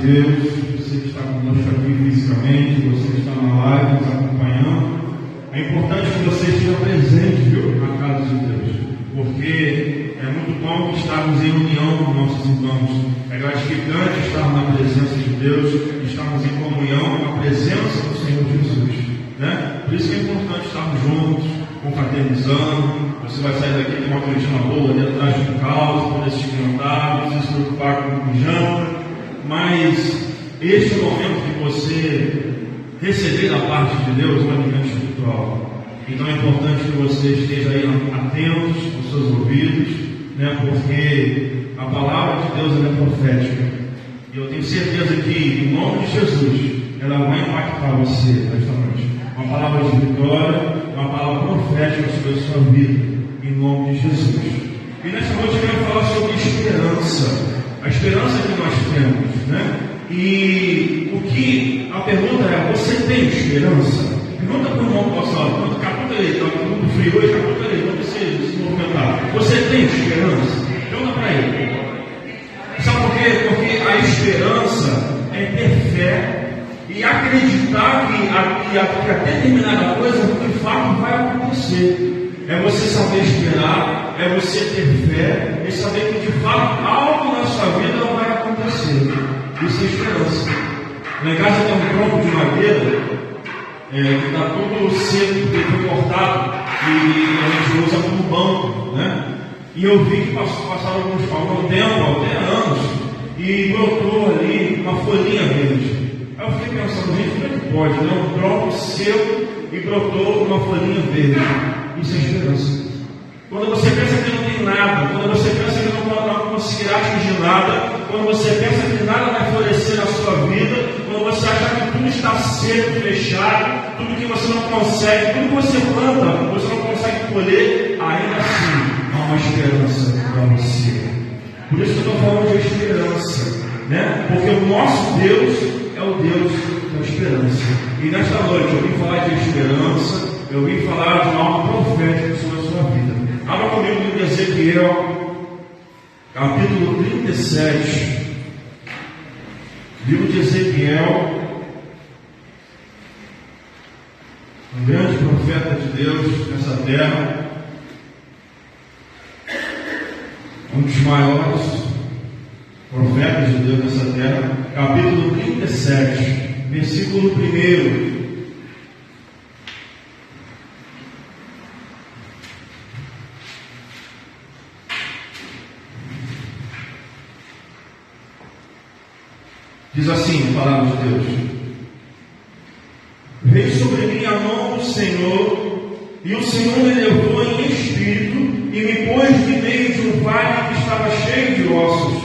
Deus, você que está conosco aqui fisicamente, você que está na live nos acompanhando. É importante que você esteja presente, viu, na casa de Deus, porque é muito bom estarmos em união com nossos irmãos. É gratificante estarmos na presença de Deus, estarmos em comunhão com a presença do Senhor Jesus, né? Por isso que é importante estarmos juntos, confraternizando. Você vai sair daqui com uma coletina boa ali atrás de um carro, poder se esquentar, não precisa se preocupar com janta. Mas este é o momento que você receber da parte de Deus um alimento espiritual. Então é importante que você esteja aí atentos aos seus ouvidos, né? Porque a palavra de Deus é profética. E eu tenho certeza que, em nome de Jesus, ela vai impactar você nesta noite. Uma palavra de vitória, uma palavra profética sobre a sua vida, em nome de Jesus. E nesta noite eu quero falar sobre esperança. A esperança que nós temos, né? E a pergunta é: você tem esperança? Pergunta para o irmão que está falando, caputa ele, está muito frio hoje, caputa ele, não precisa se movimentar. Você tem esperança? Pergunta para ele. Sabe por quê? Porque a esperança é ter fé e acreditar que a determinada coisa de fato vai acontecer. É você saber esperar, é você ter fé, é saber que de fato algo na sua vida não vai acontecer. Isso é esperança. Lá em casa tem um tronco de madeira que está todo seco, que foi cortado e a gente usa como banco, né? E eu vi que passaram algum tempo, até anos, e brotou ali uma folhinha verde. Aí eu fiquei pensando, gente, como é que pode, né? Um tronco seco e brotou uma folhinha verde. Isso é esperança. Quando você pensa que não tem nada, quando você pensa que não conseguirá atingir nada, quando você pensa que nada vai florescer na sua vida, quando você acha que tudo está seco, fechado, tudo que você não consegue, tudo que você planta, você não consegue colher, ainda assim há uma esperança para você. Por isso que eu estou falando de esperança, né? Porque o nosso Deus é o Deus da esperança. E nesta noite eu vim falar de esperança, eu vim falar de algo profético sobre a sua vida. Abra comigo no livro de Ezequiel, capítulo 37. Livro de Ezequiel, um grande profeta de Deus nessa terra, um dos maiores profetas de Deus nessa terra, capítulo 37, versículo 1. Diz assim a palavra de Deus: veio sobre mim a mão do Senhor, e o Senhor me levou em espírito, e me pôs de meio de um vale que estava cheio de ossos,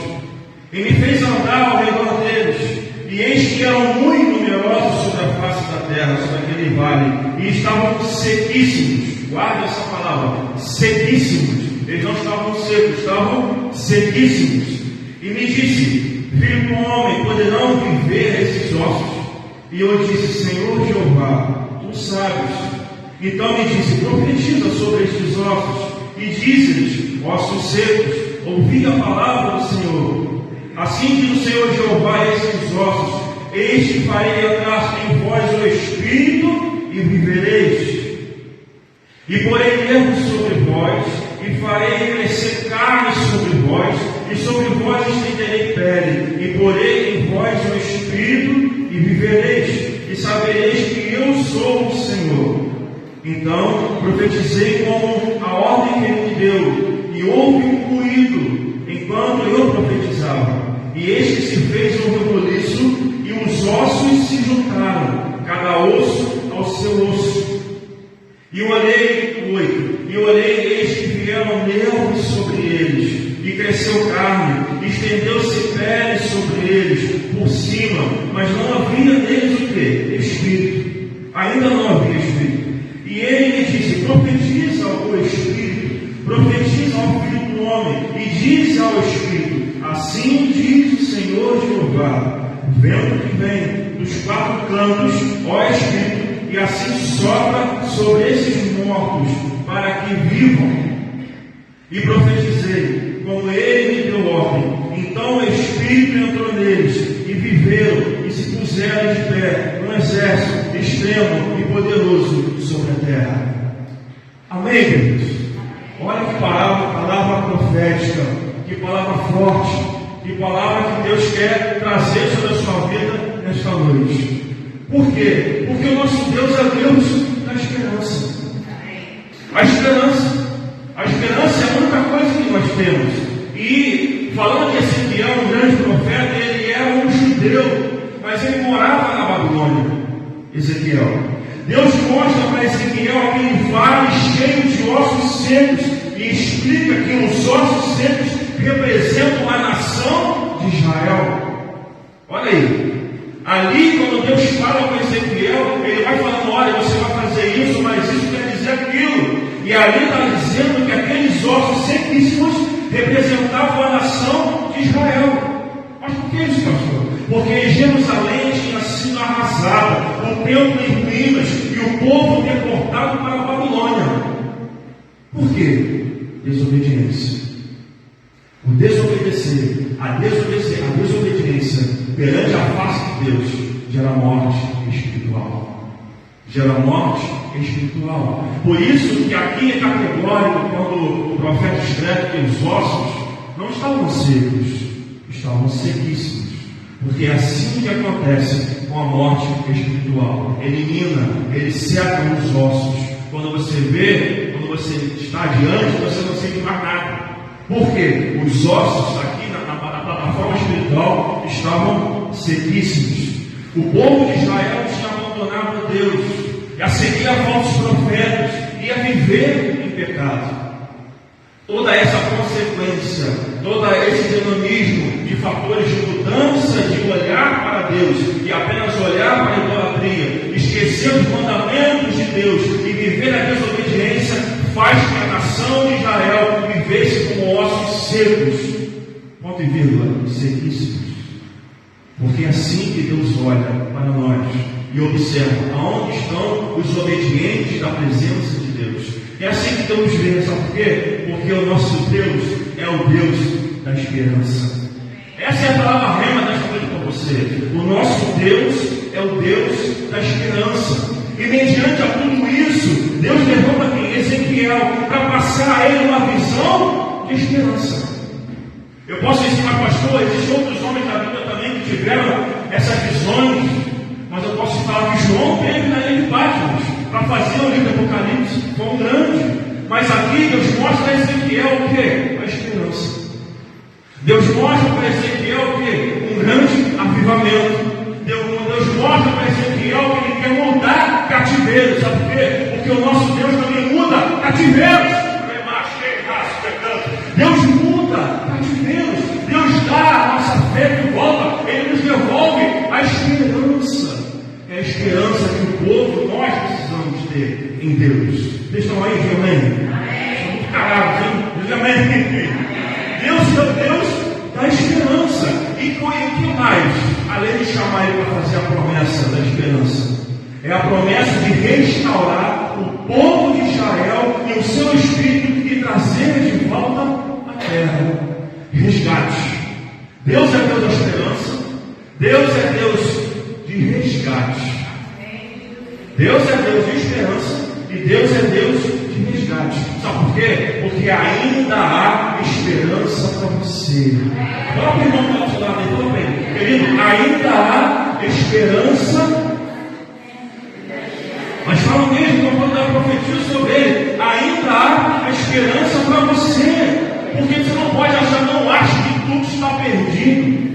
e me fez andar ao redor deles, e eis que eram muito numerosos sobre a face da terra, sobre aquele vale, e estavam sequíssimos. Guarda essa palavra, sequíssimos. Eles não estavam secos, estavam sequíssimos. E me disse: filho do homem, poderão viver esses ossos? E eu disse: Senhor Jeová, tu sabes. Então me disse: profetiza sobre estes ossos, e dize-lhes: ossos secos, ouvi a palavra do Senhor. Assim diz o Senhor Jeová a estes ossos: eis que farei entrar em vós o Espírito, e vivereis. E porei nervos sobre vós, e farei crescer carne sobre vós, e sobre vós estenderei pele, e porei em vós o Espírito, e vivereis, e sabereis que eu sou o Senhor. Então profetizei como a ordem que ele me deu, e houve um ruído enquanto eu profetizava, e eis que se fez um rebuliço, e os ossos se juntaram, cada osso ao seu osso. E olhei, eis que vieram nervos sobre eles, e cresceu carne, e estendeu-se pele sobre eles, por cima, mas não havia neles o quê? Espírito. Ainda não havia Espírito. E ele me disse: profetiza ao Espírito, profetiza ao Filho do Homem, e diz ao Espírito: assim diz o Senhor Jeová, vento que vem dos quatro cantos, ó Espírito, e assim sopra sobre esses mortos, para que vivam. E profetizei, como ele me deu ordem. Então o Espírito entrou neles, e viveram e se puseram de pé um exército extremo e poderoso sobre a terra. Amém, queridos? Olha que palavra profética, que palavra forte, que palavra que Deus quer trazer sobre a sua vida nesta noite. Por quê? Porque o nosso Deus é Deus da esperança. A esperança é a única coisa que nós temos. E falando de Ezequiel, um grande profeta, ele era um judeu, mas ele morava na Babilônia. Ezequiel. Deus mostra para Ezequiel aquele vale cheio de ossos secos e explica que os ossos secos representam a nação de Israel. Olha aí. Ali, quando Deus fala com Ezequiel, ele vai falando: olha, você vai fazer isso, mas isso quer dizer aquilo. E ali está dizendo que aqueles ossos sequíssimos representavam a nação de Israel. Mas por que isso, pastor? Porque Jerusalém tinha sido arrasada, o templo em ruínas e o povo deportado para a Babilônia. Por quê? Desobediência. O desobedecer, a desobediência perante a face de Deus gera morte espiritual. Gera morte espiritual. Por isso que aqui é categórico quando o profeta escreve que os ossos não estavam secos, estavam sequíssimos. Porque é assim que acontece com a morte espiritual. Ele seca os ossos. Quando você vê, quando você está adiante, você não sente mais nada. Por quê? Os ossos aqui na plataforma espiritual estavam sequíssimos. O povo de Israel tinha abandonado a Deus, ia seguir a falsos profetas, ia viver em pecado. Toda essa consequência, todo esse dinamismo de fatores de mudança, de olhar para Deus e apenas olhar para a idolatria, esquecer os mandamentos de Deus e viver a desobediência, faz que a nação de Israel vivesse como ossos secos, ponto e vírgula, sequíssimos. Porque é assim que Deus olha para nós e observa aonde estão os obedientes da presença de Deus. É assim que Deus vê, sabe por quê? Porque o nosso Deus é o Deus da esperança. Essa é a palavra rema desta noite para você. O nosso Deus é o Deus da esperança. E mediante a tudo isso, Deus levanta aqui Ezequiel para passar a ele uma visão de esperança. Eu posso ensinar, pastor, existem outros homens da Bíblia também que tiveram essas visões, mas eu posso falar que João teve na ilha de Patmos para fazer o livro do Apocalipse, foi um grande. Mas aqui Deus mostra a Ezequiel o quê? A esperança. Deus mostra para Ezequiel o quê? Um grande avivamento. Deus mostra para Ezequiel que Ele quer mudar cativeiros. Sabe por quê? Porque o nosso Deus também muda cativeiros. Deus muda cativeiros. Deus dá a nossa fé de volta. Ele nos devolve a esperança. É a esperança que o povo, nós precisamos ter em Deus. Vocês estão aí, diz amém? São muito carados, hein? Diz amém. Deus é o Deus da esperança. E o que mais? Além de chamar ele para fazer a promessa da esperança, é a promessa de restaurar o povo de Israel e o seu espírito e trazer de volta à terra. Resgate. Deus é Deus da esperança. Deus é Deus de resgate. Deus é Deus de esperança e Deus é Deus de resgate. Sabe por quê? Porque ainda há esperança para você. Fala para o irmão que está do seu lado aí, tudo bem. Querido, ainda há esperança. Mas fala mesmo, quando eu profetizo sobre ele, ainda há esperança para você. Porque você não pode achar, não ache que tudo está perdido.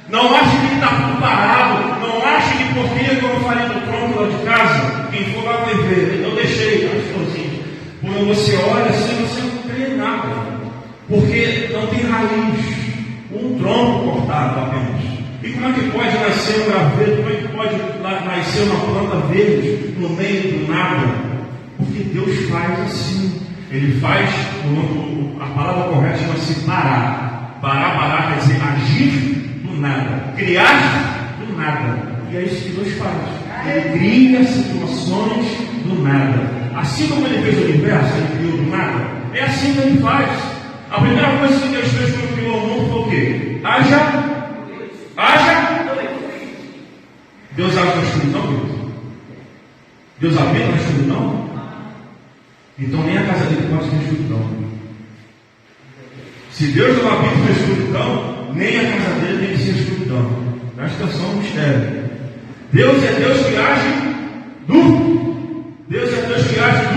Não ache que está tudo parado. Não ache que porque eu falei no tronco lá de casa, quem for lá vai ver. Eu deixei, pastorzinho. Quando você olha assim, você não vê nada. Porque não tem raiz. Um tronco cortado apenas. E como é que pode nascer um graveto? Como é que pode nascer uma planta verde no meio do nada? Porque Deus faz assim. Ele faz, a palavra correta chama-se parar. Parar quer dizer agir do nada. Criar do nada. E é isso que Deus faz. Ele cria situações do nada. Assim como ele fez o universo, ele criou do nada. É assim que ele faz. A primeira coisa que Deus fez quando criou o mundo foi o quê? Haja haja. Deus age na escuridão? Deus habita na escuridão? Então nem a casa dele pode ter escuridão. Se Deus não habita na escuridão, nem a casa dele tem que ser escuridão. Presta atenção no mistério. Deus é Deus que age Deus é Deus que age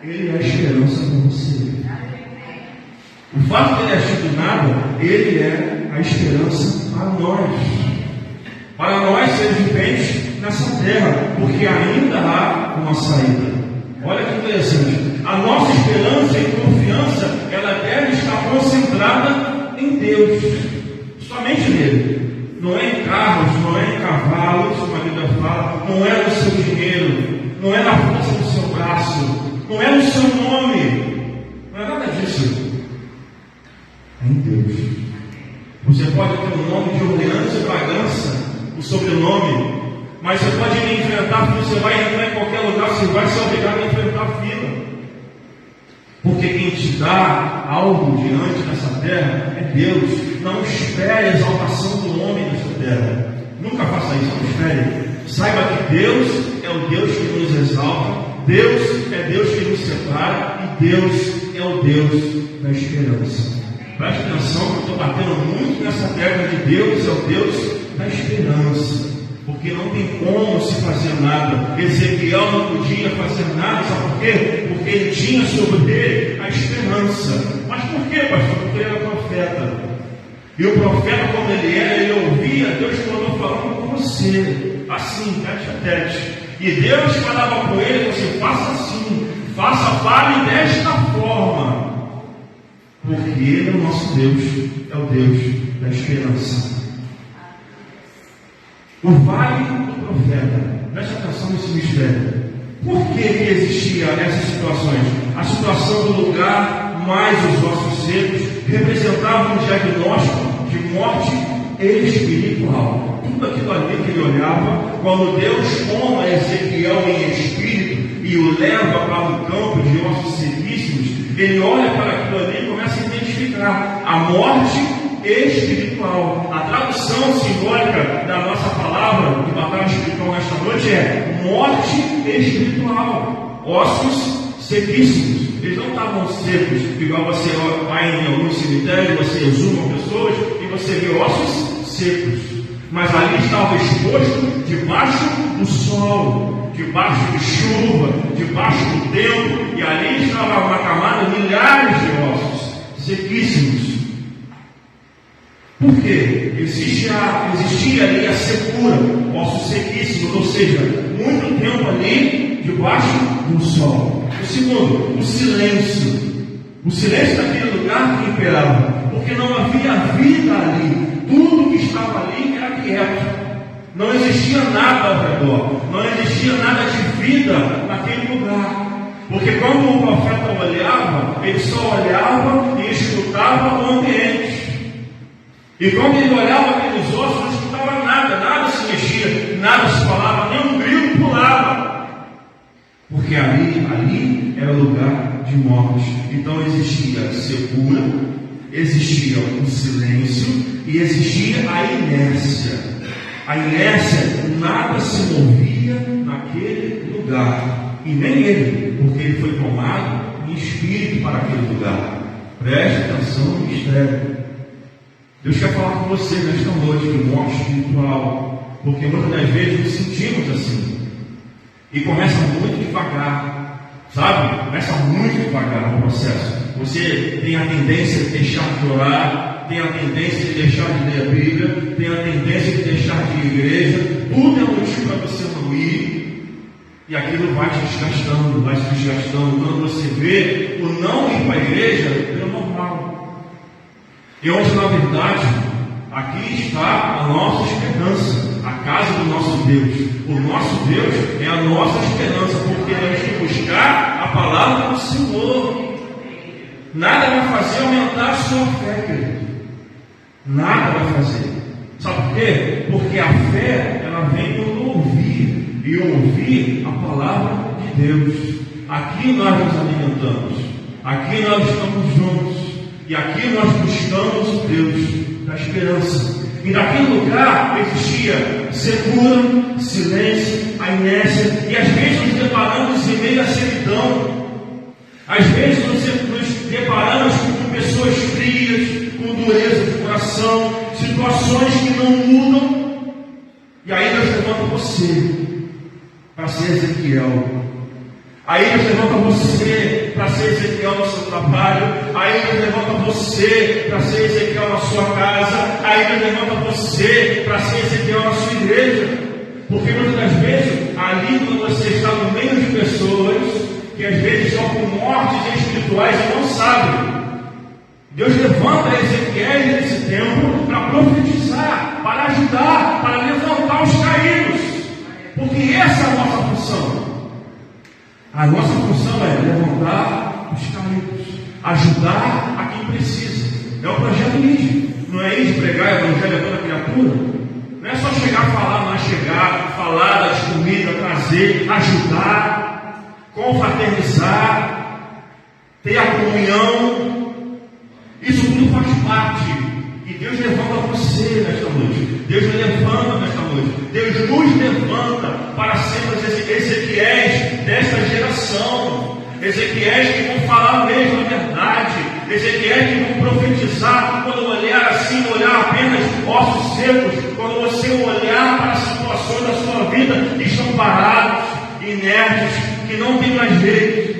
Ele é a esperança para você. O fato de ele agir do nada, ele é a esperança para nós. Para nós seres viventes nessa terra, porque ainda há uma saída. Olha que interessante. A nossa esperança e confiança, ela deve estar concentrada em Deus. Somente nele. Não é em carros, não é em cavalos, como a Bíblia fala, não é no seu dinheiro, não é na força do seu braço, não é no seu nome, não é nada disso. É em Deus. Você pode ter um nome de ordenança e bragança, o sobrenome, mas você pode me enfrentar, você vai entrar em qualquer lugar, você vai ser obrigado a enfrentar a fila. Porque quem te dá algo diante dessa terra é Deus. Não espere a exaltação do homem nessa terra. Nunca faça isso, não espere. Saiba que Deus é o Deus que nos exalta, Deus é Deus que nos separa e Deus é o Deus da esperança. Preste atenção que eu estou batendo muito nessa tecla de Deus é o Deus da esperança. Porque não tem como se fazer nada. Ezequiel não podia fazer nada, sabe por quê? Porque ele tinha sobre ele a esperança. Mas por quê, pastor? Porque ele era profeta. E o profeta, como ele era, ele ouvia Deus falando com você, assim, tete a tete. E Deus falava com ele, você faça assim, faça, fale desta forma. Porque ele é o nosso Deus, é o Deus da esperança. O vale do profeta. Preste atenção nesse mistério. Por que existiam essas situações? A situação do lugar mais os ossos secos representava um diagnóstico de morte espiritual. Tudo aquilo ali que ele olhava, quando Deus toma Ezequiel em espírito e o leva para um campo de ossos sequíssimos, ele olha para aquilo ali e começa a identificar a morte espiritual. A tradução simbólica da nossa palavra de batalha espiritual nesta noite é morte espiritual. Ossos sequíssimos. Eles não estavam secos, igual você vai em algum cemitério, você exuma pessoas e você vê ossos secos. Mas ali estava exposto debaixo do sol, debaixo de chuva, debaixo do tempo, e ali estava uma camada de milhares de ossos sequíssimos. Por quê? Existia ali a secura, ossos sequíssimos, ou seja, muito tempo ali debaixo do sol. O segundo, o silêncio. O silêncio daquele lugar que imperava, porque não havia vida ali. Tudo que estava ali era quieto. Não existia nada ao redor. Não existia nada de vida naquele lugar. Porque quando o profeta olhava, ele só olhava e escutava o ambiente. E quando ele olhava aqueles ossos, não escutava nada, nada se mexia, nada se falava, nem um grilo pulava. Porque ali era lugar de morte. Então existia secura, existia o silêncio e existia a inércia. A inércia, nada se movia naquele lugar. E nem ele, porque ele foi tomado em espírito para aquele lugar. Preste atenção no mistério. Deus quer falar com você nesta noite de morte espiritual, porque muitas das vezes nos sentimos assim, e começa muito devagar, sabe? Começa muito devagar o processo. Você tem a tendência de deixar de orar, tem a tendência de deixar de ler a Bíblia, tem a tendência de deixar de ir à igreja, tudo é motivo para você não ir, e aquilo vai te desgastando, vai se desgastando. Quando você vê o não ir para a igreja, é normal. E onde, na verdade, aqui está a nossa esperança, a casa do nosso Deus. O nosso Deus é a nossa esperança, porque nós temos que buscar a palavra do Senhor. Nada vai fazer aumentar a sua fé, querido. Nada vai fazer. Sabe por quê? Porque a fé, ela vem pelo ouvir, e ouvir a palavra de Deus. Aqui nós nos alimentamos, aqui nós estamos juntos. E aqui nós buscamos o Deus da esperança. E naquele lugar existia secura, silêncio, a inércia, e às vezes nos deparamos em meio à servidão. Às vezes nos deparamos com pessoas frias, com dureza de coração, situações que não mudam. E aí Deus levanta você para ser Ezequiel. Aí Deus levanta você para ser Ezequiel no seu trabalho. Aí Deus levanta você para ser Ezequiel na sua casa. Aí Deus levanta você para ser Ezequiel na sua igreja. Porque muitas das vezes, ali quando você está no meio de pessoas que às vezes estão com mortes espirituais e não sabem, Deus levanta Ezequiel nesse tempo para profetizar, para ajudar, para levantar os caídos. Porque essa é a nossa função. A nossa função é levantar os caídos, ajudar a quem precisa. É o projeto mídia. Não é ir pregar o evangelho a toda criatura. Não é só chegar a falar, não é chegar, falar das comidas, trazer, ajudar, confraternizar, ter a comunhão. Isso tudo faz parte. E Deus levanta você nesta noite. Deus me levanta nesta noite. Deus nos levanta para sermos Ezequiéis desta geração. Ezequiéis que vão falar mesmo a verdade. Ezequiéis que vão profetizar. Quando olhar assim, olhar apenas ossos secos. Quando você olhar para as situações da sua vida que estão parados, inertes, que não tem mais jeito.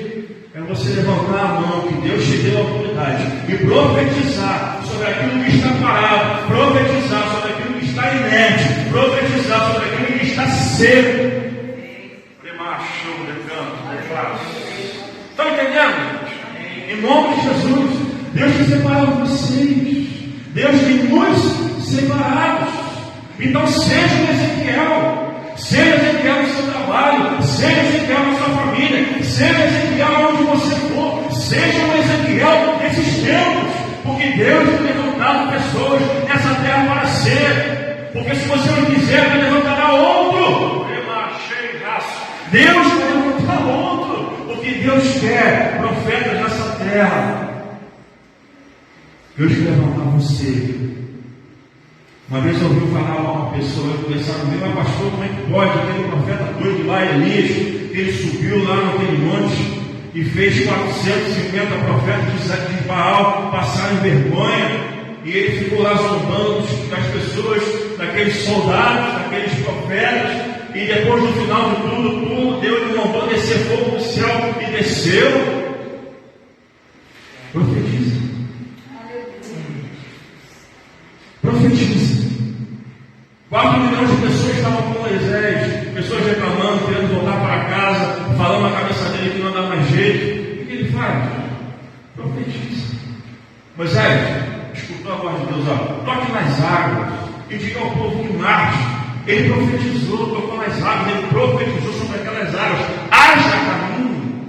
É você levantar a mão, que Deus te deu a autoridade, e profetizar sobre aquilo que está parado, profetizar sobre aquilo que está inerte, profetizar sobre aquilo que está seco. Estão entendendo? Em nome de Jesus, Deus te separou vocês. Deus tem nos separados. Então seja um Ezequiel. Seja Ezequiel no seu trabalho, seja Ezequiel na sua família, seja Ezequiel onde você for, seja um Ezequiel nesses tempos, porque Deus tem levantado pessoas nessa terra para ser, porque se você não quiser, Ele levantará outro. Deus vai levantar outro, porque Deus quer profetas nessa terra. Deus quer levantar você. Uma vez eu ouvi falar uma pessoa conversar comigo, mas pastor, como é que pode? Aquele profeta doido lá, Elias, que ele subiu lá naquele monte e fez 450 profetas de Baal passarem vergonha, e ele ficou lá zombando das pessoas, daqueles soldados, daqueles profetas, e depois no final de tudo, Deus lhe mandou descer fogo do céu e desceu. Profetiza. Profetiza. 4 milhões de pessoas estavam com Moisés, pessoas reclamando, querendo voltar para casa, falando na cabeça dele que não dá mais jeito. O que ele faz? Profetiza. Moisés, escutou a voz de Deus, toque nas águas e diga ao povo que marche. Ele profetizou, tocou nas águas, ele profetizou sobre aquelas águas. Haja caminho.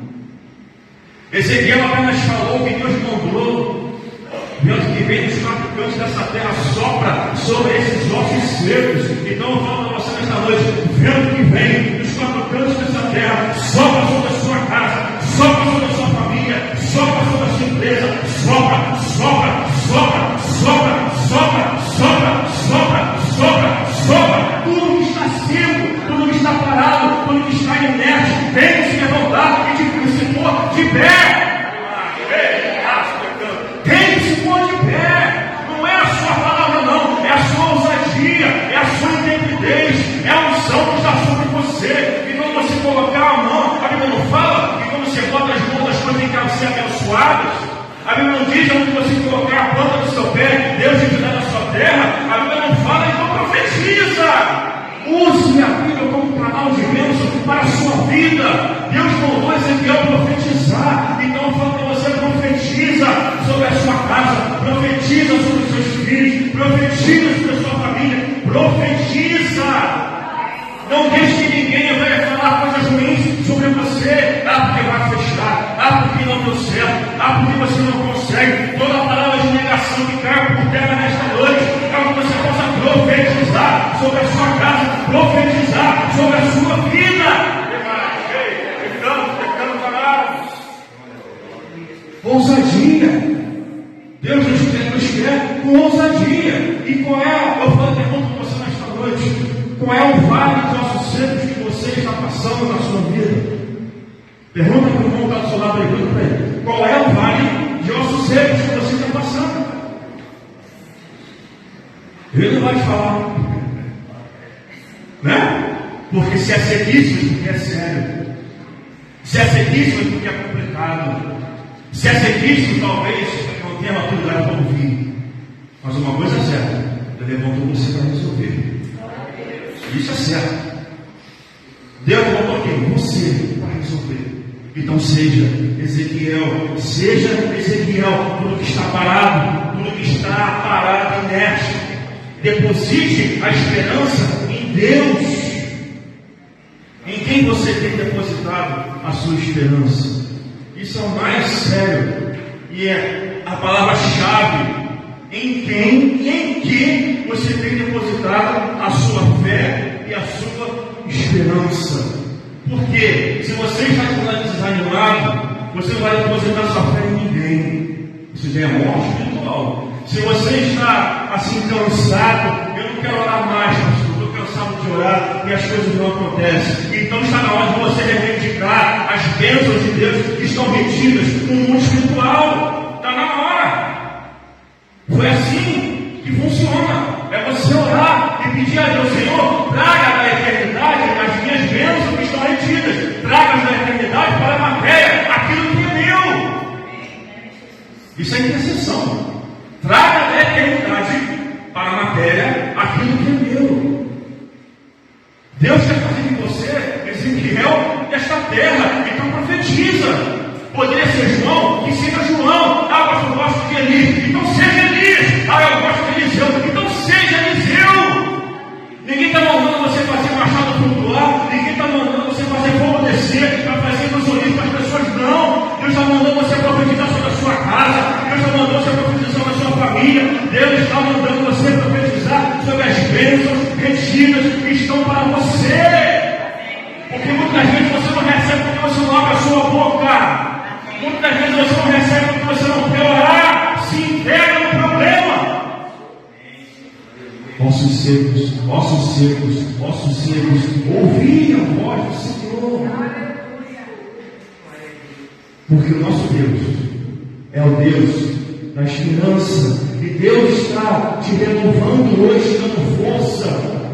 Ezequiel apenas falou que Deus mandou. Vento que vem dos 4 cantos dessa terra sopra sobre esses ossos secos. Então eu falo para você nesta noite: vento que vem dos 4 cantos dessa terra sopra sobre a sua casa, sopra sobre a sua família, sopra sobre a sua empresa, sopra, sopra, sopra, sopra, sopra, sopra, sopra, sopra, sopra. Tudo que está seco, tudo que está parado, tudo que está inerte, vem se levantar e se pôr de pé. É a sua intrepidez, é a unção que está sobre você. E quando você colocar a mão, a Bíblia não fala que quando você bota as mãos, as coisas têm que ser abençoadas. A Bíblia não diz onde você colocar a planta do seu pé, Deus te dá na sua terra. A Bíblia não fala, então profetiza. Use a Bíblia como canal de bênção para a sua vida. Deus mandou Ezequiel profetizar. Então eu falo para você: profetiza sobre a sua casa, profetiza sobre os seus filhos, profetiza sobre a sua família. Profetiza. Não deixe que ninguém venha falar coisas ruins sobre você. Porque vai fechar, porque não deu certo, porque você não consegue. Toda palavra de negação que cai por terra nesta noite, para que você possa profetizar sobre a sua casa, profetizar sobre a sua vida. Ousadia. Deus nos quer com ousadia. passando na sua vida. Pergunta para o irmão que está do seu lado, pergunta para ele: qual é o vale de ossos secos que você está passando? Ele não vai te falar, né? Porque se é sequíssimo, é porque é sério. Se é sequíssimo, é porque é complicado. Se é sequíssimo, talvez não tenha maturidade para ouvir. Mas uma coisa é certa: Ele levantou você para resolver. Isso é certo. Deus levantou quem? Você para resolver. Então seja Ezequiel, tudo que está parado, tudo que está parado, inerte. Deposite a esperança em Deus. Em quem você tem depositado a sua esperança? Isso é o mais sério. E é a palavra-chave. Em quem e em que você tem depositado a sua fé e a sua esperança. Porque se você está desanimado, você não vai depositar sua fé em ninguém. Isso já é morte espiritual. Se você está assim cansado, eu não quero orar mais, pastor, estou cansado de orar e as coisas não acontecem. Então está na hora de você reivindicar as bênçãos de Deus que estão retidas no mundo espiritual. Está na hora. Foi assim que funciona. É você orar e pedir a Deus: Senhor, traga da eternidade as minhas bênçãos que estão retidas. Traga da eternidade para a matéria aquilo que é meu. Isso é intercessão. Traga da eternidade para a matéria aquilo que é meu. Deus quer fazer de você Ezequiel desta terra. Então profetiza. Poderia ser João, que seja João. Mas eu gosto de Elias. Então seja Elias. Eu gosto de Eliseu. Então seja Eliseu. Ninguém está mandando você fazer machado flutuar. Ninguém está mandando você fazer fogo descer para fazer ilusionismo para as pessoas. Não. Deus está mandando você profetizar sobre a sua casa. Deus está mandando você profetizar sobre a sua família. Deus está mandando você profetizar sobre as bênçãos retidas que estão para você. Porque muitas vezes você não recebe porque você não abre a sua boca. Muitas vezes você não recebe porque você não quer orar. Se integra no problema. Ossos secos, ouvi a voz do Senhor. Porque o nosso Deus é o Deus da esperança. E Deus está te renovando hoje, dando força,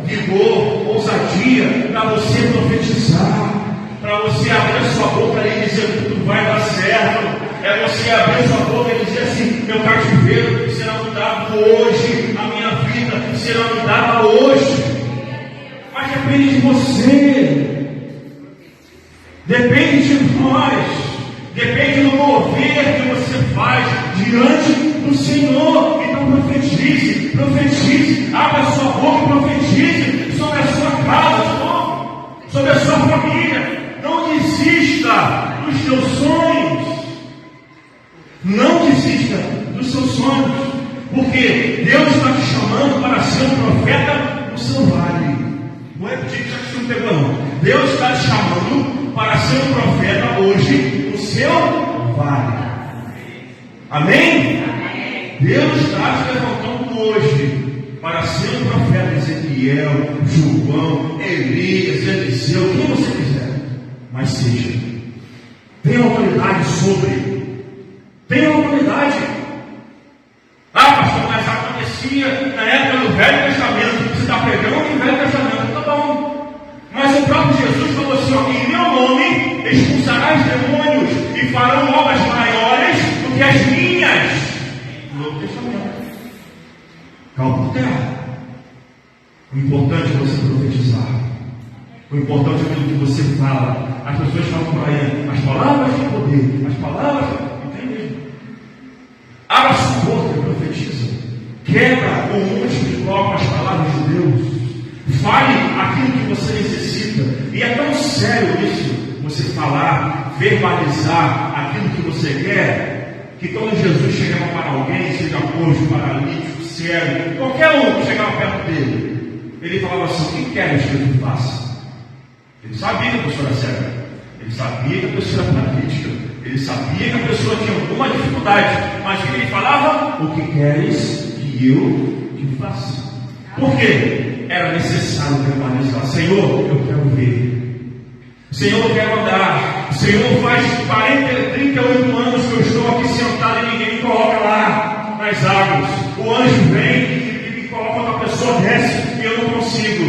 vigor, ousadia para você profetizar, para você abrir a sua boca e dizer que tudo vai dar certo. É você abrir a sua boca e dizer assim: meu cativeiro será mudado hoje, a minha vida será mudada hoje. Mas depende de você, depende de nós, depende do mover que você faz diante do Senhor. Então profetize, abra a sua boca e profetize sobre a sua casa, sobre a sua família. Não desista dos seus sonhos. Não desista dos seus sonhos. Porque Deus está te chamando para ser um profeta no seu vale. Vou repetir que já que você não pegou não. Deus está te chamando para ser um profeta hoje no seu vale. Amém? Deus está te levantando hoje para ser um profeta. Ezequiel, João, Elias, Eliseu, quem você quiser. Mas seja. Tenha autoridade sobre. Tenha autoridade. Pastor, mas acontecia na época do Velho Testamento. Você está pregando no Velho Testamento, tá bom. Mas o próprio Jesus falou assim: em meu nome expulsarás demônios e farão obras maiores do que as minhas. No Novo Testamento. Calma por terra. O importante é você profetizar. O importante é aquilo que você fala. As pessoas falam por aí: as palavras têm poder. As palavras entendem. Abra sua boca e profetiza. Quebra o mundo espiritual com as palavras de Deus. Fale aquilo que você necessita. E é tão sério isso, você falar, verbalizar aquilo que você quer, que quando Jesus chegava para alguém, seja coxo, paralítico, cego, qualquer um que chegava perto dele, ele falava assim: o que queres que eu te faça? Ele sabia que a pessoa era cega. Ele sabia que a pessoa era paralítica. Ele sabia que a pessoa tinha alguma dificuldade. Mas o que ele falava? O que queres que eu te faça? Por quê? Era necessário verbalizar: Senhor, eu quero ver. Senhor, eu quero andar. Senhor, faz 38 anos que eu estou aqui sentado e ninguém me coloca lá nas águas. O anjo vem e me coloca, outra pessoa desce e eu não consigo.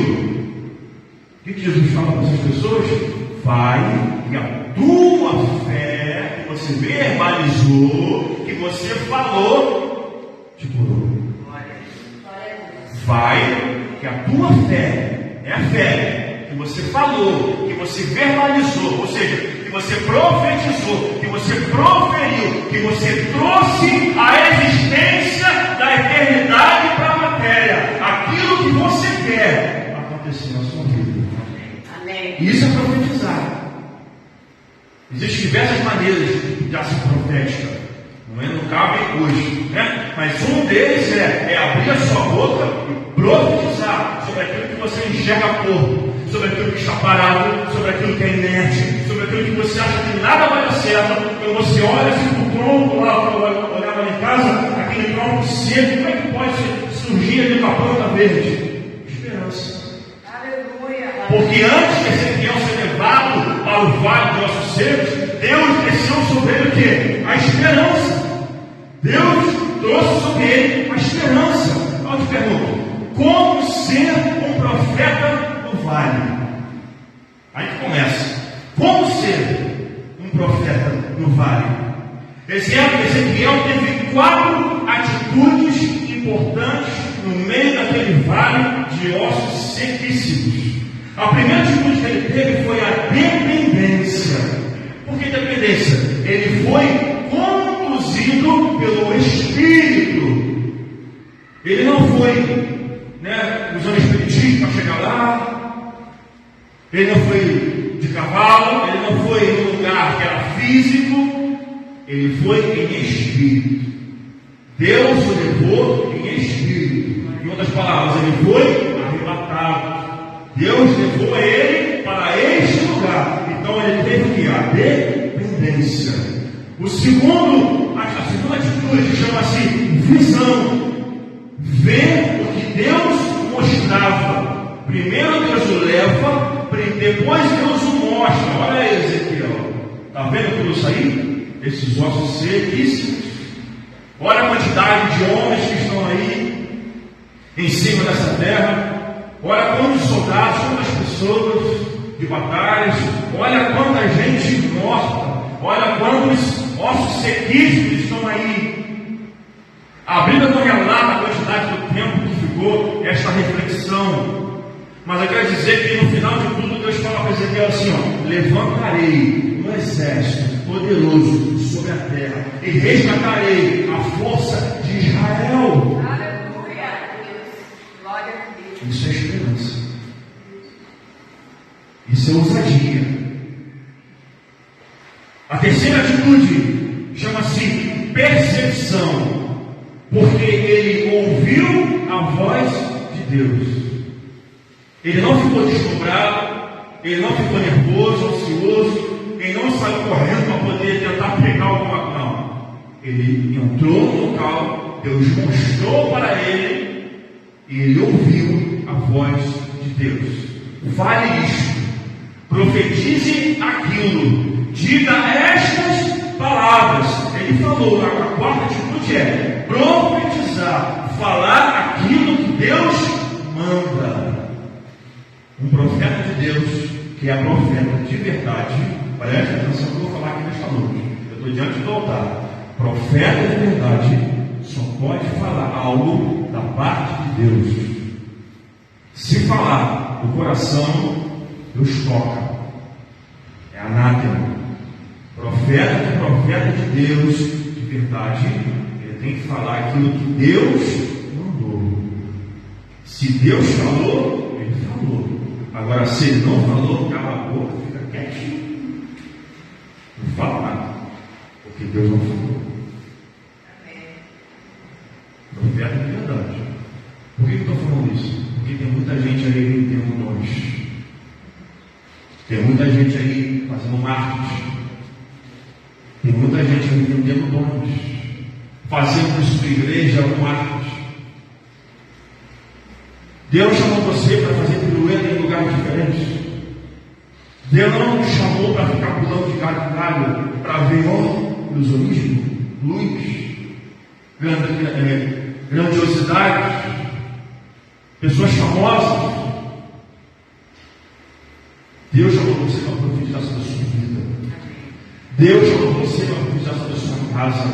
O que Jesus fala para essas pessoas? Vai e a tua fé, que você verbalizou, que você falou, te curou. Vai que a tua fé é a fé que você falou, que você verbalizou, ou seja, que você profetizou, que você proferiu, que você trouxe a existência da eternidade para a matéria, aquilo que você quer acontecer na sua vida. Amém. Isso é profetizar. Existem diversas maneiras de ação profética. Não cabe hoje, né? Mas um deles é abrir a sua boca e profetizar sobre aquilo que você enxerga corpo, sobre aquilo que está parado, sobre aquilo que é inerte, sobre aquilo que você acha que nada vai dar certo. Quando você olha assim para o tronco lá, eu olhava lá em casa, aquele tronco seco, como é que pode surgir ali uma planta verde? Esperança. Aleluia. Porque antes de Ezequiel ser levado para o vale dos ossos secos, Deus desceu sobre ele o quê? A esperança. Deus trouxe sobre ele a esperança. Eu te pergunto, como ser um profeta no vale? Aí que começa. Como ser um profeta no vale? Ezequiel teve 4 atitudes importantes no meio daquele vale de ossos sequíssimos. A primeira atitude que ele teve foi a dependência. Por que dependência? Ele foi conduzido pelo Espírito. Ele não foi usando espiritismo para chegar lá. Ele não foi de cavalo. Ele não foi em um lugar que era físico. Ele foi em Espírito. Deus o levou em Espírito. Em outras palavras, ele foi arrebatado. Deus levou ele para este lugar. Então ele teve que a dependência. A segunda atitude chama-se visão. Ver o que Deus mostrava. Primeiro Deus o leva, depois Deus o mostra. Olha aí, Ezequiel. Está vendo tudo isso aí? Esses ossos sequíssimos. Olha a quantidade de homens que estão aí em cima dessa terra. Olha quantos soldados, quantas pessoas de batalhas. Olha quanta gente morta. Olha quantos ossos sequíssimos estão aí. A Bíblia não relata a quantidade do tempo que ficou esta reflexão. Mas eu quero dizer que no final de tudo Deus fala para Ezequiel assim: levantarei um exército poderoso sobre a terra e resgatarei a força de Israel. Aleluia, Deus. Glória a Deus. Isso é esperança. Isso é ousadia. A terceira atitude chama-se percepção, porque ele ouviu a voz de Deus. Ele não ficou deslumbrado, ele não ficou nervoso, ansioso, ele não saiu correndo para poder tentar pegar alguma coisa. Não. Ele entrou no local, Deus mostrou para ele e ele ouviu a voz de Deus. Fale isto, profetize aquilo. Diga estas palavras. Ele falou, a quarta atitude é profetizar, falar aquilo que Deus manda. Um profeta de Deus, que é profeta de verdade, preste atenção que eu vou falar aqui nesta noite. Eu estou diante do altar. Profeta de verdade só pode falar algo da parte de Deus. Se falar do coração, Deus toca. É anátema. Profeta de Deus, de verdade, ele tem que falar aquilo que Deus mandou. Se Deus falou, ele falou. Agora, se ele não falou, cala a boca, fica quietinho. Não fala nada, porque Deus não falou. Profeta de verdade. Por que eu estou falando isso? Porque tem muita gente aí vendendo dons. Tem muita gente aí fazendo marketing. Tem muita gente aí vendendo dons. Fazendo de sua igreja um marketing. Deus chamou você para fazer pirueta em lugares diferentes. Deus não nos chamou para ficar pulando de galho em galho, para ver ilusionismo, luz, grandiosidade, pessoas famosas. Deus chamou você para profetizar sobre a sua vida. Deus chamou você para profetizar sobre a sua casa.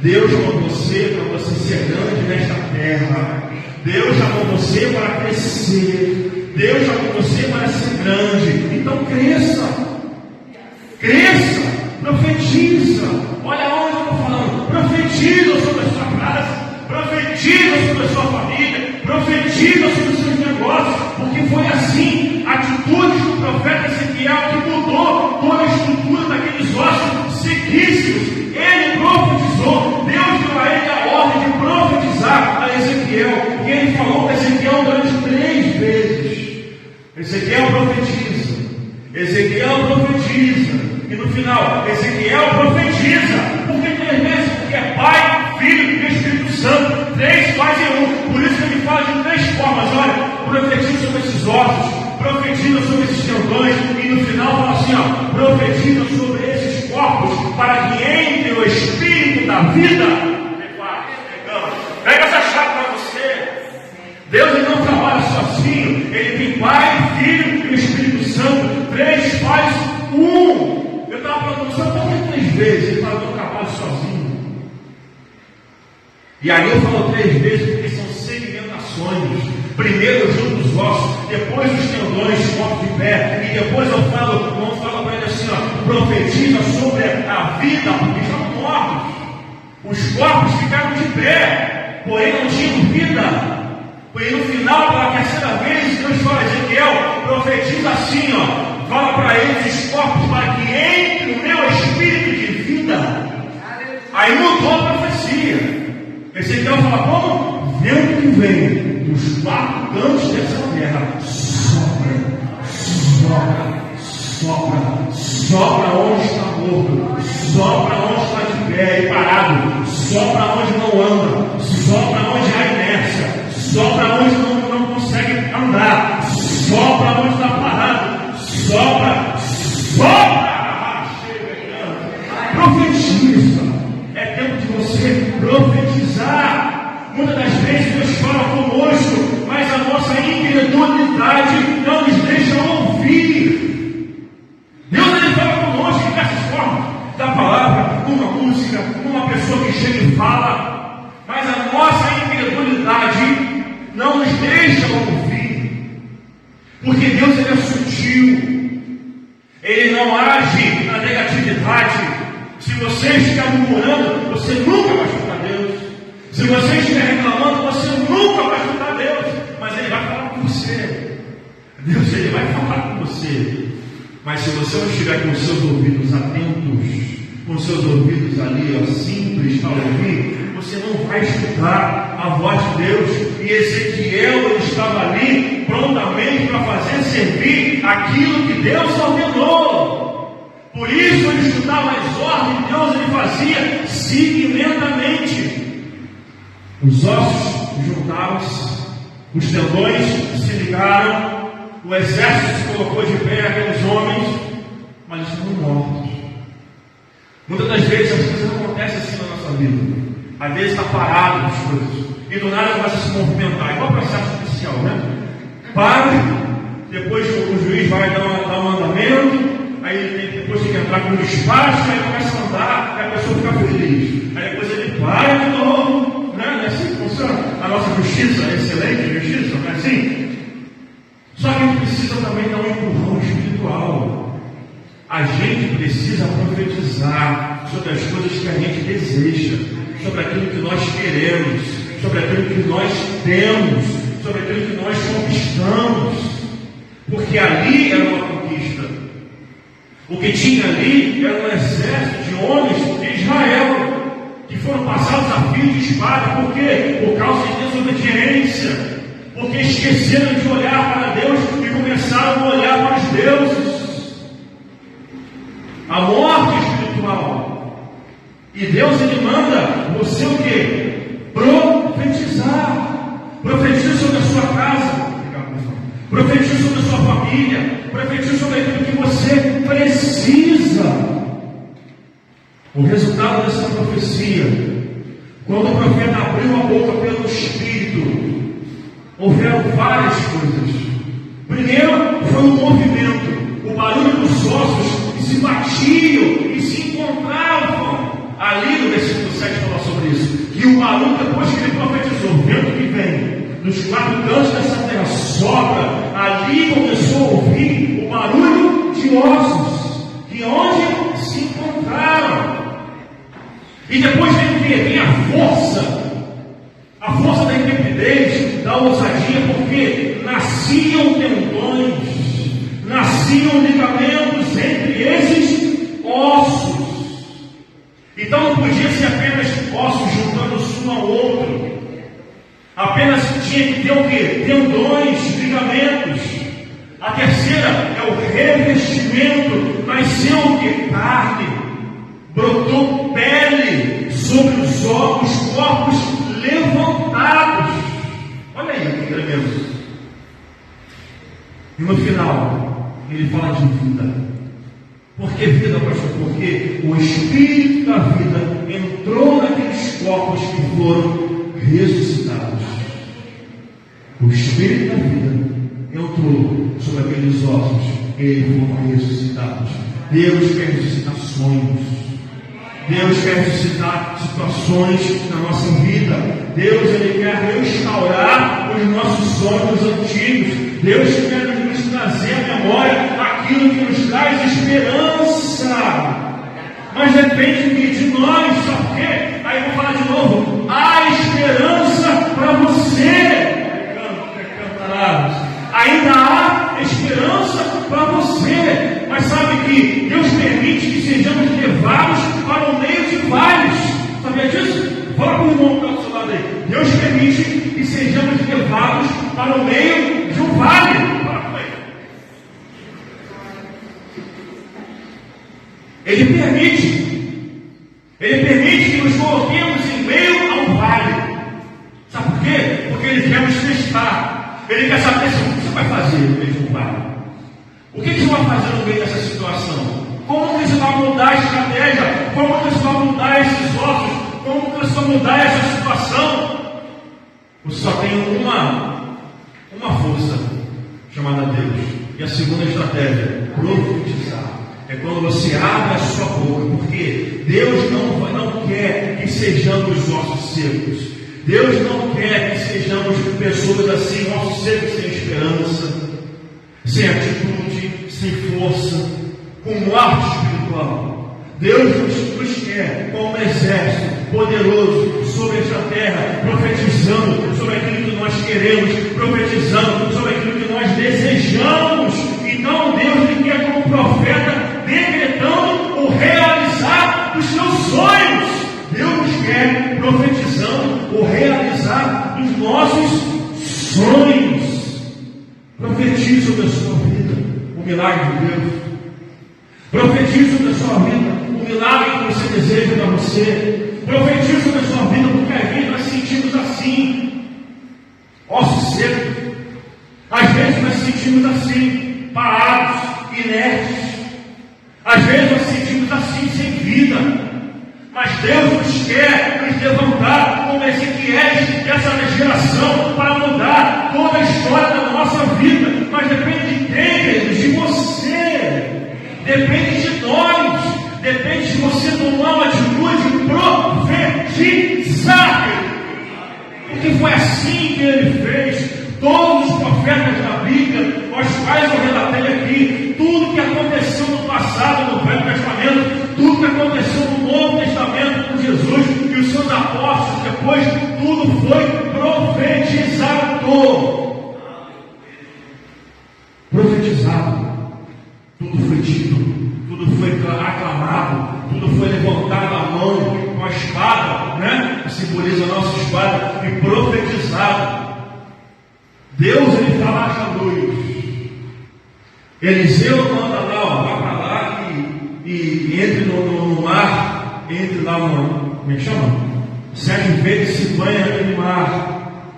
Deus chamou você para você ser grande nesta terra. Deus chamou você para crescer. Deus chamou você para ser grande. Então cresça. Cresça. Profetiza. Olha onde eu estou falando. Profetiza sobre a sua casa. Profetiza sobre a sua família. Profetiza sobre os seus negócios. Porque foi assim. Atitudes do profeta Ezequiel que mudou toda a estrutura daqueles ossos sequíssimos. Ele profetizou. Deus deu a ele a ordem de profetizar a Ezequiel. E ele falou para Ezequiel durante 3 vezes. Ezequiel profetiza. Ezequiel profetiza. E no final, Ezequiel profetiza. Por que 3 vezes? Porque é Pai, Filho e Espírito Santo. 3 fazem 1. Por isso que ele fala de 3 formas. Olha, profetiza sobre esses ossos. Profetiza sobre esses tendões. E no final fala assim, profetiza sobre esses corpos, para que entre o Espírito da vida. Pega essa chave para você. Deus ele não trabalha sozinho. Ele tem Pai, Filho e Espírito Santo. 3 faz 1. Eu estava perguntando, sabe por que 3 vezes? Ele fala que eu trabalho sozinho. E aí eu falo 3 vezes porque são segmentações. Primeiro eu junto os ossos, depois os tendões, corpo de pé, e depois eu falo para ele assim, profetiza sobre a vida, porque estão mortos. Os corpos ficaram de pé, porém não tinham vida. Porém no final, pela 3ª vez, Deus fala a Ezequiel, profetiza assim, fala para eles os corpos, para que entre o meu espírito de vida. Aí mudou a profecia. Ezequiel fala, como? Vento que vem dos 4 cantos dessa terra, sopra, sopra, sopra, sopra onde está morto, sopra onde está de pé e parado, sopra onde não anda, sopra onde há inércia, sopra onde não consegue andar, sopra onde está parado, sopra, sopra, profetiza. É tempo de você profetizar. Muitas das vezes Deus fala conosco, mas a nossa incredulidade não nos deixa ouvir. Deus ele fala conosco de diversas formas, da palavra, com uma música, com uma pessoa que chega e fala, mas a nossa incredulidade não nos deixa ouvir, porque Deus ele é sutil, ele não age na negatividade. Se você estiver murmurando, você nunca vai escutar Deus. Se você estiver reclamando, você nunca vai escutar Deus. Mas Ele vai falar com você. Deus ele vai falar com você. Mas se você não estiver com os seus ouvidos atentos, com os seus ouvidos ali, simples para ouvir, você não vai escutar a voz de Deus. E Ezequiel ele estava ali prontamente para fazer servir aquilo que Deus ordenou. Por isso ele escutava as ordens de Deus, ele fazia segmentamente. Os ossos juntaram-se, os tendões se ligaram, o exército se colocou de pé, aqueles homens, mas eles estavam mortos. Muitas das vezes as coisas não acontecem assim na nossa vida. Às vezes está parado as coisas, e do nada começa a se movimentar, igual o processo judicial, né? Para, depois o juiz vai dar um mandamento. Aí depois tem que entrar com o despacho, aí começa a andar, aí a pessoa fica feliz. Aí depois ele para de novo. Não é assim que funciona? A nossa justiça é excelente, justiça, não é assim? Só que a gente precisa também dar um empurrão espiritual. A gente precisa profetizar sobre as coisas que a gente deseja, sobre aquilo que nós queremos, sobre aquilo que nós temos, sobre aquilo que nós conquistamos. Porque ali era uma conquista. O que tinha ali era um exército de homens de Israel, que foram passados a fio de espada. Por quê? Por causa de desobediência. Porque esqueceram de olhar para Deus e começaram a olhar para os deuses. A morte espiritual. E Deus ele manda você o quê? Profetizar. Profetiza sobre a sua casa. Profetiza sobre a sua família. família, profetizo sobre aquilo que você precisa. O resultado dessa profecia, quando o profeta abriu a boca pelo Espírito, houveram várias coisas. Primeiro foi um movimento, o barulho dos ossos que se batiam e se encontravam. Ali no versículo 7 fala sobre isso. Que o barulho, depois que ele profetizou, o vento que vem dos quatro cantos dessa terra sopra, ali começou a ouvir o barulho de ossos, que onde se encontraram. E depois vem a força da intrepidez, da ousadia, porque nasciam tendões, nasciam ligamentos entre esses ossos. Então não podia ser apenas ossos juntando-se um ao outro. Apenas tinha que ter o quê? Tendões, ligamentos. A terceira é o revestimento. Nasceu o quê? Carne. Brotou pele sobre os corpos levantados. Olha aí que tremendo. E no final, ele fala de vida. Por que vida, pastor? Porque o Espírito da vida entrou naqueles corpos que foram ressuscitados. O Espírito da vida entrou sobre aqueles ossos e eles foram ressuscitados. Deus quer ressuscitar sonhos. Deus quer ressuscitar situações na nossa vida. Deus, Ele quer restaurar os nossos sonhos antigos. Deus quer nos trazer à memória aquilo que nos traz esperança. Mas depende de nós, sabe por quê? Aí eu vou falar de novo. Há esperança para você. Ainda há esperança para você. Mas sabe que Deus permite que sejamos levados para o meio de vales. Sabia disso? Fala para o irmão que está do seu lado aí. Deus permite que sejamos levados para o meio de um vale. Fala com ele. Ele permite que nos coloquemos em meio a um vale. Sabe por quê? Porque Ele quer nos testar. Ele quer saber o que você vai fazer no meio de um vale. O que você vai fazer no meio dessa situação? Como você vai mudar a estratégia? Como você vai mudar esses ossos? Como você vai mudar essa situação? Você só tem uma força chamada Deus. E a segunda estratégia, profetizar. É quando você abre a sua boca, porque Deus não quer que sejamos ossos secos. Deus não quer que sejamos pessoas assim, ossos secos, sem esperança, sem atitude, sem força, com morte espiritual. Deus nos quer como um exército poderoso sobre esta terra, profetizando sobre aquilo que nós queremos, profetizando sobre aquilo que nós desejamos. Então Deus lhe quer como profeta, decretando o realizar dos seus sonhos. Deus nos quer profetizando o realizar dos nossos sonhos. Profetize sobre a sua vida o milagre de Deus. Profetize sobre a sua vida o milagre que você deseja para você. Profetize sobre a sua vida, porque às vezes nós sentimos assim, ossos secos. Às vezes nós sentimos assim, parados, inertes. Às vezes nós sentimos assim, sem vida. Mas Deus nos quer nos levantar como Ezequiel dessa geração para mudar toda a história da nossa vida. Mas depende de quem, queridos? De você. Depende de nós. Depende de você tomar uma atitude e profetizar. Porque foi assim que ele fez. Todos os profetas da Bíblia, aos quais eu relatei aqui, tudo que aconteceu no passado, no Velho Testamento, tudo que aconteceu no Novo Testamento com Jesus e os seus apóstolos, depois, tudo foi profetizado. Profetizado. Tudo foi dito, tudo foi aclamado, tudo foi levantado a mão com a espada, né? Que simboliza a nossa espada, e profetizado. Deus, ele fala à luz. Eliseu manda lá, ó, vá para lá e entre no mar, entre lá no, como é que chama? 7 vezes se banha naquele mar.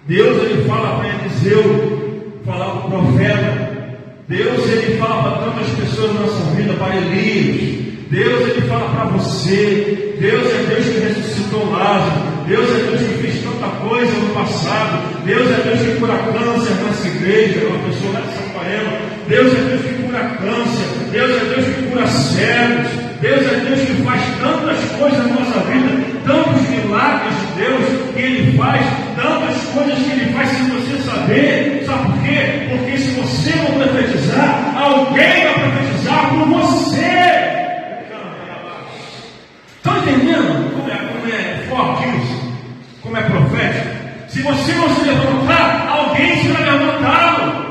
Deus, ele fala para Eliseu, fala para o profeta, fala para tantas pessoas na nossa vida, para Elias. Deus, Ele fala para você. Deus é Deus que ressuscitou Lázaro. Deus é Deus que fez tanta coisa no passado. Deus é Deus que cura câncer nessa igreja, uma pessoa lá de Sampaio. Deus é Deus que cura câncer. Deus é Deus que cura cegos. Deus é Deus que faz tantas coisas na nossa vida, tantos milagres de Deus que Ele faz, tantas coisas que Ele faz sem você saber. Sabe por quê? Porque se você não profetizar, alguém vai profetizar por você. Estão entendendo como é forte isso? Como é profético? Se você não se levantar, alguém será levantado.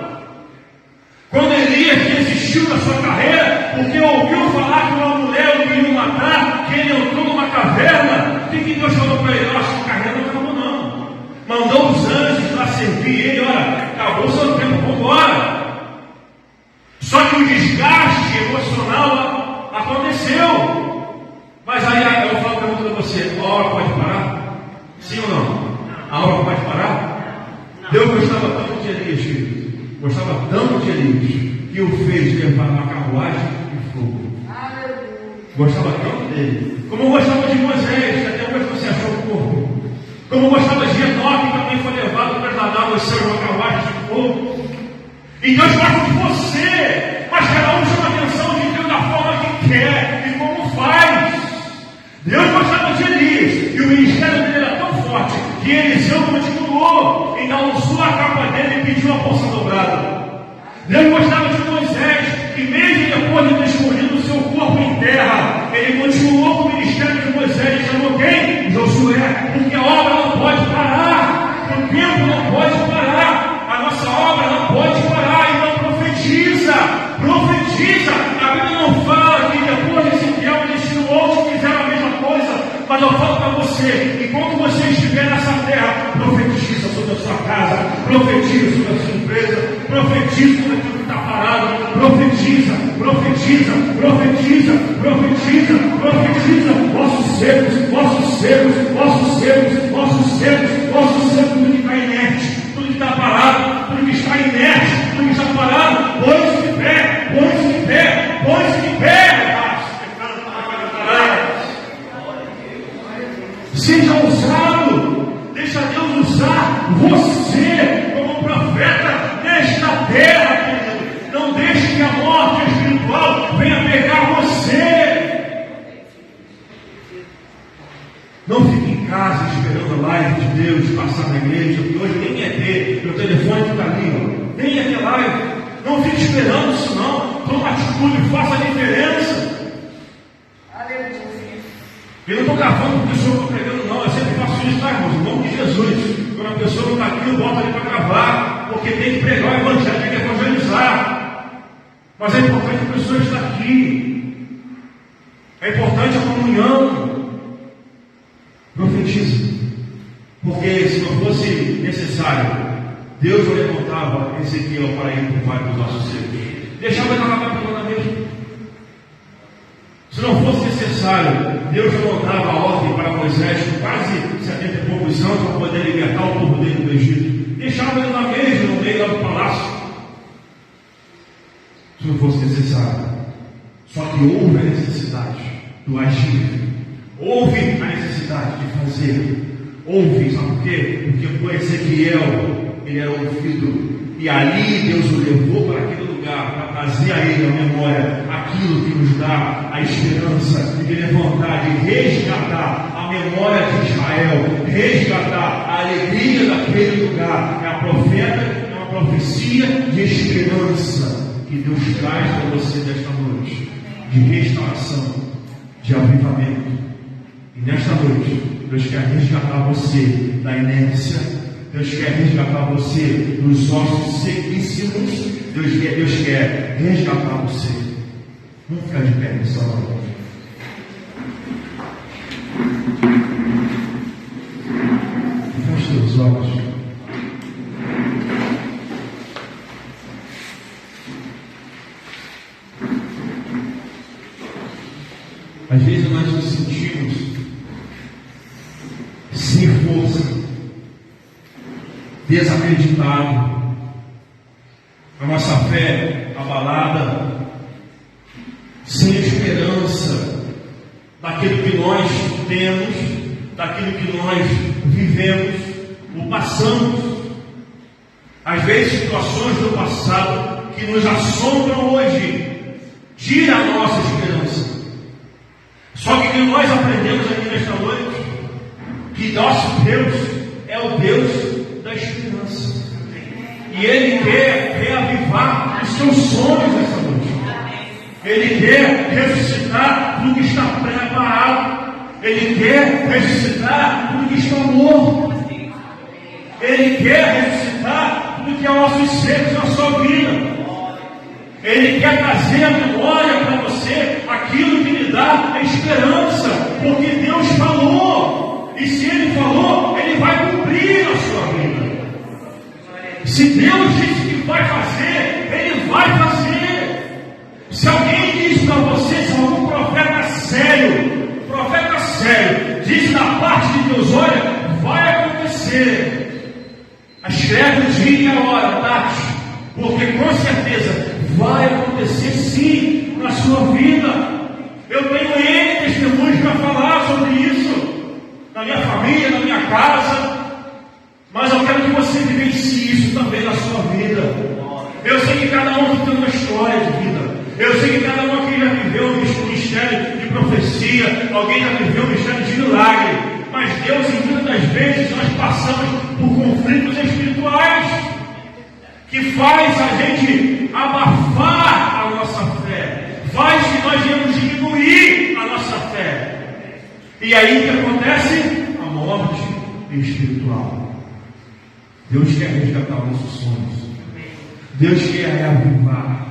Quando Elias desistiu da sua carreira, porque ouviu falar que uma mulher o queria matar, que ele entrou numa caverna, o que Deus falou para ele? Olha, sua carreira não acabou não. Mandou os anjos lá servir ele, olha, acabou o seu tempo, vamos embora. Só que o desgaste emocional aconteceu. Mas aí eu falo a pergunta para você, a obra pode parar? Sim ou não? A obra pode parar? Deus gostava tanto de Elias, querido. Gostava tanto de Elias, que o fez levar uma carruagem e fogo. Gostava tanto dele. Como gostava de Moisés, que até hoje você achou o corpo. Como gostava de Enoque, que também foi levado para trasladar o céu uma carruagem de fogo. E Deus gosta de você, mas cada um chama a atenção de Deus da forma que quer e como faz. Deus gostava de Elias, e o ministério dele era tão forte que Eliseu continuou, então usou a capa dele e pediu a porção dobrada. Deus gostava de Moisés, que mesmo depois de ter escondido o seu corpo em terra, ele continuou com o ministério de Moisés. Ele chamou quem? Josué, porque a obra não pode parar, o tempo não pode parar, a nossa obra não pode parar. Então profetiza, profetiza. A Bíblia não fala que depois de Ezequiel existiram outros que fizeram a mesma coisa, mas eu falo para você, enquanto você estiver nessa terra, profetiza sobre a sua casa, profetiza sobre a sua empresa, profetiza sobre aquilo que está parado, profetiza, profetiza, profetiza, profetiza, profetiza, vossos secos, vossos secos, vossos secos, vossos secos, vossos secos, tudo que está inerte, tudo que está parado, tudo que está inerte, tudo que está parado, põe-se de pé, põe-se de pé, põe-se de pé. Seja ousado, deixa Deus usar você como profeta nesta terra, querido. Não deixe que a morte espiritual venha pegar você. Não fique em casa esperando a live de Deus passar na igreja, porque hoje nem ia ter, meu telefone está ali, ó. Nem ia ter live. Não fique esperando isso não. Toma atitude, faça a diferença. Eu não estou gravando porque o senhor está pregando, não. Eu sempre faço isso, tá, irmãos? Em nome de Jesus. Quando a pessoa não está aqui, eu boto ali para gravar, porque tem que pregar o evangelho, tem que evangelizar. Mas é importante que a pessoa esteja aqui. É importante a comunhão. Profetiza. Porque se não fosse necessário, Deus não levantava Ezequiel para ir para o vale dos nossos secos. Deixava ele acabar pela mesmo. Se não fosse necessário, Deus não dava a ordem para Moisés, com quase 70 e poucos anos, para poder libertar o povo dele do Egito. Deixava ele na mesa, no meio do palácio. Se não fosse necessário. Só que houve a necessidade do agir. Houve a necessidade de fazer. Houve, sabe por quê? Porque com Ezequiel, ele era ouvido. E ali Deus o levou para aquele lugar, para trazer a ele a memória, aquilo que nos dá a esperança de levantar, de resgatar a memória de Israel, resgatar a alegria daquele lugar. É a profeta, é uma profecia de esperança que Deus traz para você nesta noite, de restauração, de avivamento. E nesta noite, Deus quer resgatar você da inércia. Deus quer resgatar você dos ossos sequíssimos. Deus quer resgatar você. Vamos ficar de pé nessa hora. Feche seus olhos. Às vezes nós nos sentimos sem força, desacreditado. a nossa fé abalada, sem esperança daquilo que nós temos, daquilo que nós vivemos ou passamos. Às vezes situações do passado que nos assombram hoje, tira a nossa esperança. Só que nós aprendemos aqui nesta noite que nosso Deus é o Deus da esperança. E Ele quer reavivar os seus sonhos nessa noite. Ele quer ressuscitar tudo que está preparado. Ele quer ressuscitar tudo que está morto. Ele quer ressuscitar tudo que é ossos secos na sua vida. Ele quer trazer à memória para você aquilo que lhe dá esperança, porque Deus falou, e se Ele falou, Ele vai cumprir na sua vida. Se Deus disse que vai fazer, Ele vai fazer. Se alguém diz para você, se algum profeta sério, diz da parte de Deus, olha, vai acontecer, escreve o dia e a hora, Tati, porque com certeza vai acontecer sim na sua vida. Eu tenho N testemunhos para falar sobre isso, na minha família, na minha casa, mas eu quero que você vivencie isso também na sua vida. Eu sei que cada um aqui tem uma história de vida. Eu sei que cada um aqui já viveu um mistério de profecia, alguém já viveu um mistério de milagre, mas Deus, em muitas das vezes, nós passamos por conflitos espirituais que faz a gente abafar a nossa fé, faz que nós venhamos diminuir a nossa fé. E aí o que acontece? A morte espiritual. Deus quer resgatar nossos sonhos. Deus quer reavivar.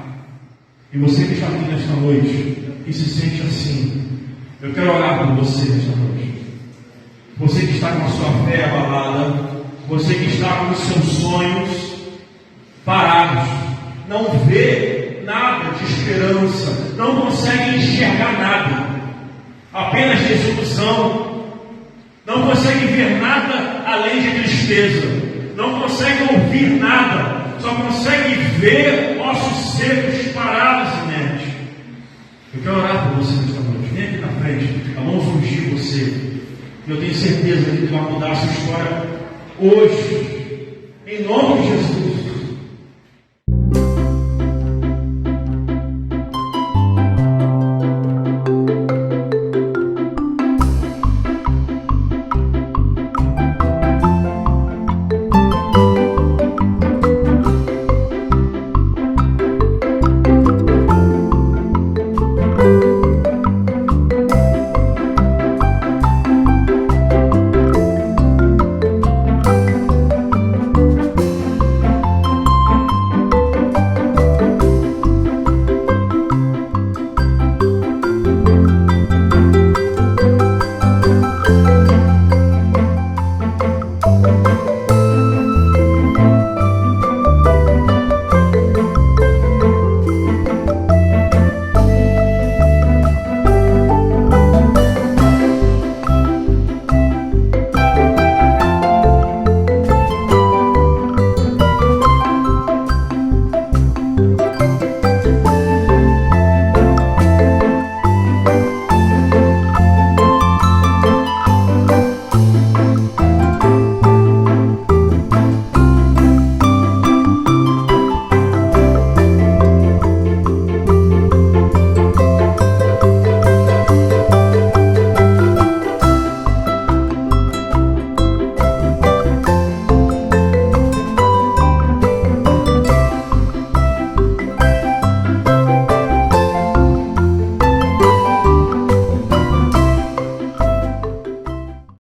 E você que está aqui nesta noite e se sente assim, eu quero orar por você nesta noite. Você que está com a sua fé abalada, você que está com os seus sonhos parados, não vê nada de esperança, não consegue enxergar nada, apenas desilusão, não consegue ver nada além de tristeza, não consegue ouvir nada, só consegue ver ossos secos parados inertes. Eu quero orar por você nesta noite. Vem aqui na frente, vamos ungir você. Eu tenho certeza que Ele vai mudar a sua história hoje, em nome de Jesus.